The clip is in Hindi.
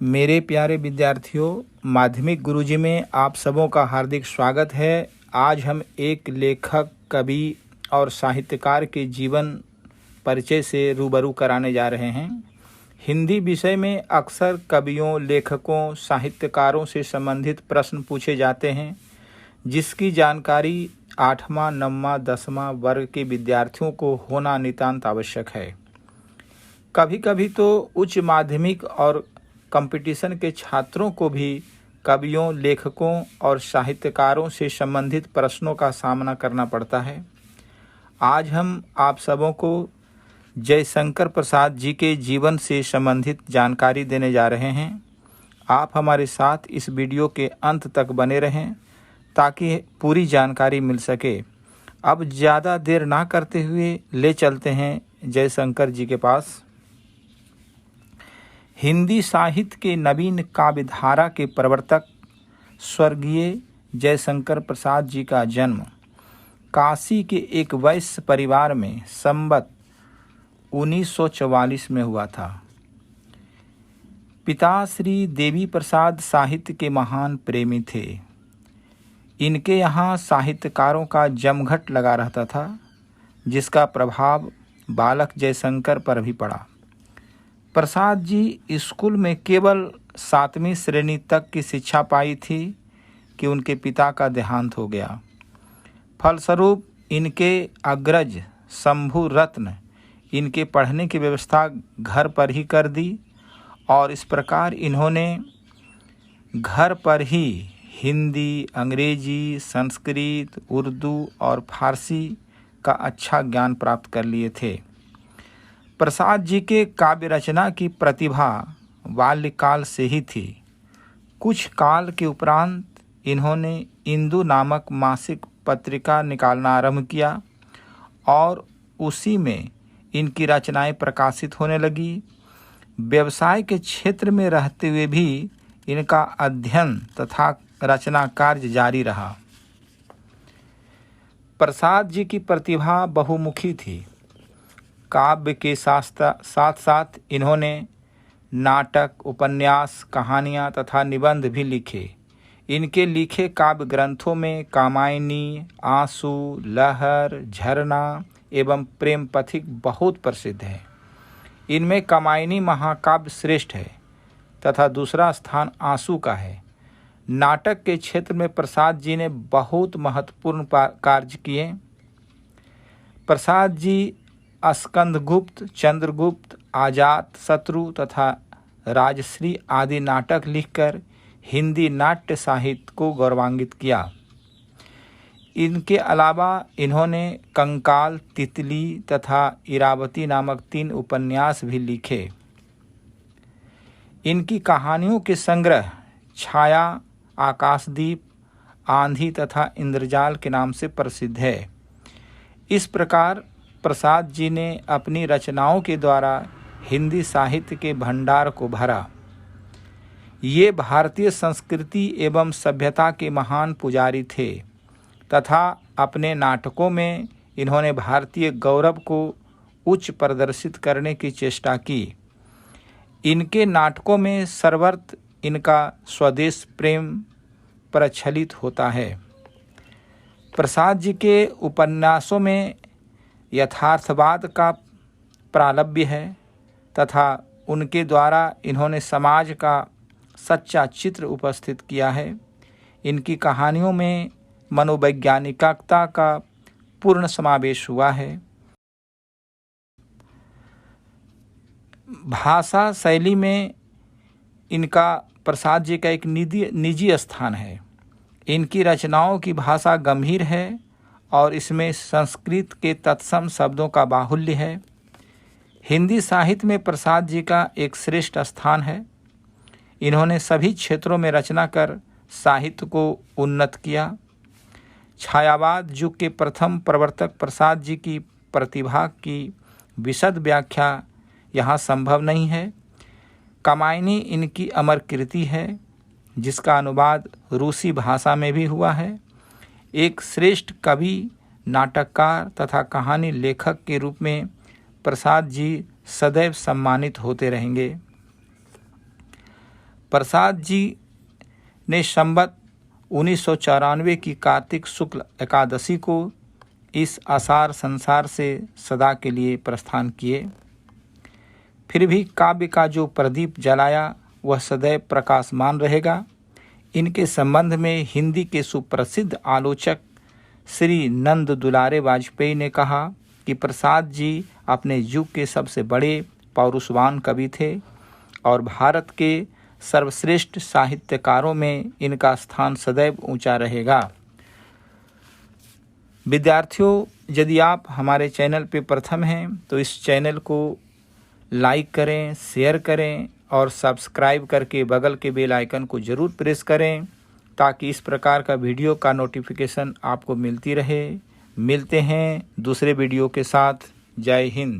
मेरे प्यारे विद्यार्थियों, माध्यमिक गुरुजी में आप सबों का हार्दिक स्वागत है। आज हम एक लेखक, कवि और साहित्यकार के जीवन परिचय से रूबरू कराने जा रहे हैं। हिंदी विषय में अक्सर कवियों, लेखकों, साहित्यकारों से संबंधित प्रश्न पूछे जाते हैं, जिसकी जानकारी 8वां, 9वां, 10वां वर्ग के विद्यार्थियों को होना नितांत आवश्यक है। कभी कभी तो उच्च माध्यमिक और कंपटीशन के छात्रों को भी कवियों, लेखकों और साहित्यकारों से संबंधित प्रश्नों का सामना करना पड़ता है। आज हम आप सबों को जयशंकर प्रसाद जी के जीवन से संबंधित जानकारी देने जा रहे हैं। आप हमारे साथ इस वीडियो के अंत तक बने रहें ताकि पूरी जानकारी मिल सके। अब ज़्यादा देर ना करते हुए ले चलते हैं जयशंकर जी के पास। हिंदी साहित्य के नवीन काव्यधारा के प्रवर्तक स्वर्गीय जयशंकर प्रसाद जी का जन्म काशी के एक वैश्य परिवार में संवत 1944 में हुआ था। पिता श्री देवी प्रसाद साहित्य के महान प्रेमी थे। इनके यहाँ साहित्यकारों का जमघट लगा रहता था, जिसका प्रभाव बालक जयशंकर पर भी पड़ा। प्रसाद जी स्कूल में केवल 7वीं श्रेणी तक की शिक्षा पाई थी कि उनके पिता का देहांत हो गया। फलस्वरूप इनके अग्रज शंभु रत्न इनके पढ़ने की व्यवस्था घर पर ही कर दी और इस प्रकार इन्होंने घर पर ही हिंदी, अंग्रेजी, संस्कृत, उर्दू और फारसी का अच्छा ज्ञान प्राप्त कर लिए थे। प्रसाद जी के काव्य रचना की प्रतिभा बाल्यकाल से ही थी। कुछ काल के उपरांत इन्होंने इंदु नामक मासिक पत्रिका निकालना आरंभ किया और उसी में इनकी रचनाएं प्रकाशित होने लगी। व्यवसाय के क्षेत्र में रहते हुए भी इनका अध्ययन तथा रचना कार्य जारी रहा। प्रसाद जी की प्रतिभा बहुमुखी थी। काव्य के साथ साथ इन्होंने नाटक, उपन्यास, कहानियाँ तथा निबंध भी लिखे। इनके लिखे काव्य ग्रंथों में कामायनी, आंसू, लहर, झरना एवं प्रेम पथिक बहुत प्रसिद्ध है। इनमें कामायनी महाकाव्य श्रेष्ठ है तथा दूसरा स्थान आंसू का है। नाटक के क्षेत्र में प्रसाद जी ने बहुत महत्वपूर्ण कार्य किए। प्रसाद जी स्कंदगुप्त, चंद्रगुप्त, आजात शत्रु तथा राजश्री आदि नाटक लिखकर हिंदी नाट्य साहित्य को गौरवान्वित किया। इनके अलावा इन्होंने कंकाल, तितली तथा इरावती नामक 3 उपन्यास भी लिखे। इनकी कहानियों के संग्रह छाया, आकाशदीप, आंधी तथा इंद्रजाल के नाम से प्रसिद्ध है। इस प्रकार प्रसाद जी ने अपनी रचनाओं के द्वारा हिंदी साहित्य के भंडार को भरा। ये भारतीय संस्कृति एवं सभ्यता के महान पुजारी थे तथा अपने नाटकों में इन्होंने भारतीय गौरव को उच्च प्रदर्शित करने की चेष्टा की। इनके नाटकों में सर्वत्र इनका स्वदेश प्रेम प्रचलित होता है। प्रसाद जी के उपन्यासों में यथार्थवाद का प्रालब्य है तथा उनके द्वारा इन्होंने समाज का सच्चा चित्र उपस्थित किया है। इनकी कहानियों में मनोवैज्ञानिकता का पूर्ण समावेश हुआ है। भाषा शैली में इनका प्रसाद जी का एक निजी स्थान है। इनकी रचनाओं की भाषा गंभीर है और इसमें संस्कृत के तत्सम शब्दों का बाहुल्य है। हिंदी साहित्य में प्रसाद जी का एक श्रेष्ठ स्थान है। इन्होंने सभी क्षेत्रों में रचना कर साहित्य को उन्नत किया। छायावाद युग के प्रथम प्रवर्तक प्रसाद जी की प्रतिभा की विशद व्याख्या यहाँ संभव नहीं है। कामायनी इनकी अमर कृति है, जिसका अनुवाद रूसी भाषा में भी हुआ है। एक श्रेष्ठ कवि, नाटककार तथा कहानी लेखक के रूप में प्रसाद जी सदैव सम्मानित होते रहेंगे। प्रसाद जी ने संवत 1994 की कार्तिक शुक्ल एकादशी को इस आसार संसार से सदा के लिए प्रस्थान किए। फिर भी काव्य का जो प्रदीप जलाया वह सदैव प्रकाशमान रहेगा। इनके संबंध में हिंदी के सुप्रसिद्ध आलोचक श्री नंद दुलारे वाजपेयी ने कहा कि प्रसाद जी अपने युग के सबसे बड़े पौरुषवान कवि थे और भारत के सर्वश्रेष्ठ साहित्यकारों में इनका स्थान सदैव ऊंचा रहेगा। विद्यार्थियों, यदि आप हमारे चैनल पर प्रथम हैं तो इस चैनल को लाइक करें, शेयर करें और सब्सक्राइब करके बगल के बेल आइकन को ज़रूर प्रेस करें ताकि इस प्रकार का वीडियो का नोटिफिकेशन आपको मिलती रहे। मिलते हैं दूसरे वीडियो के साथ। जय हिंद।